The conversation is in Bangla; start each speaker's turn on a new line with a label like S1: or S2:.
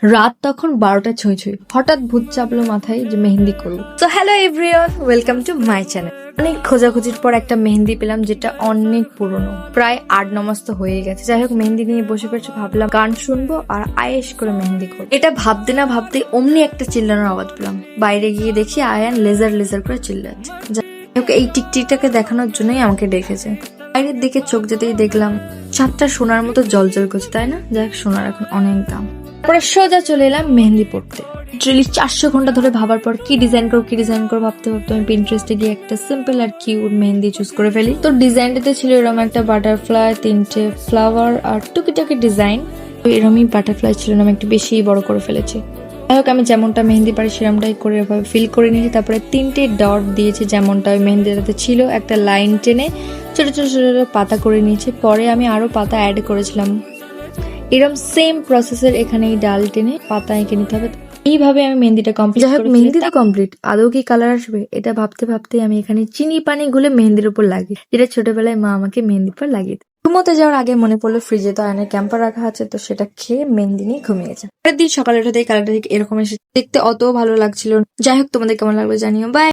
S1: রাত তখন 12টা ছুঁই ছুঁই। হঠাৎ ভূত চাপলো মাথায় যে মেহেন্দি করবো। তো hello everyone, welcome to my channel. অনেক খোঁজাখুঁজির পর একটা মেহেন্দি পেলাম যেটা অনেক পুরনো, প্রায় 8-9 মাস তো হয়ে গেছে। যাই হোক, মেহেন্দি নিয়ে বসে পড়েছে, ভাবলাম গান শুনবো আর আয়েশ করে মেহেন্দি করবো। এটা ভাবতে না ভাবতে অমনি একটা চিল্লানোর আওয়াজ পেলাম। বাইরে গিয়ে দেখি আয়ান লেজার লেজার করে চিল্লাচ্ছে। যাই হোক, এই টিকটিকটাকে দেখানোর জন্যই আমাকে ডেকেছে। বাইরের দিকে চোখ যেতেই দেখলাম সাতটা সোনার মতো জলজল করছে, তাই না? যাই হোক, সোনার এখন অনেক দাম। পরে সোজা চলে এলাম মেহেন্দি পড়তে। লিটারালি 400 ঘন্টা ধরে ভাবার পর কি ডিজাইন করবো ভাবতে ভাবতে আমি পিন্টারেস্টে গিয়ে একটা সিম্পল আর কিউট মেহেন্দি চুজ করে ফেলি। তো ডিজাইনটাতে ছিল এরকম একটা বাটারফ্লাই, 3টে ফ্লাওয়ার আর টুকিটাকি ডিজাইন। এরকমই বাটারফ্লাই ছিল না, আমি একটু বেশি বড় করে ফেলেছি। যাই হোক, আমি যেমনটা মেহেন্দি পারি সেরকমটাই করে এভাবে ফিল করে নিয়েছি। তারপরে 3টে ডট দিয়েছি যেমনটা ওই মেহেন্দিটাতে ছিল। একটা লাইন টেনে ছোট ছোট ছোট ছোট পাতা করে নিয়েছি। পরে আমি আরো পাতা অ্যাড করেছিলাম। এরকম সেম প্রসেসের এখানে এই ডাল টেনে পাতা এঁকে নিতে হবে। এইভাবে আমি মেহেন্দিটা কমপ্লিট করি। যাই হোক, মেহেন্দি তো কমপ্লিট, আদৌ কি কালার আসবে এটা ভাবতে ভাবতে আমি এখানে চিনি পানি গুলে মেহেন্দির উপর লাগিয়ে, যেটা ছোটবেলায় মা আমাকে মেহেন্দির উপর লাগিয়ে দিত। ঘুমোতে যাওয়ার আগে মনে পড়লো ফ্রিজে তো আয়নের ক্যাম্পার রাখা আছে, তো সেটা খেয়ে মেহেন্দি নিয়ে ঘুমিয়েছে। পরের দিন সকালে উঠে দেখি কালারটা ঠিক এরকম এসে, দেখতে অত ভালো লাগছিল। যাই হোক, তোমাদের কেমন লাগলো জানিও। বাই।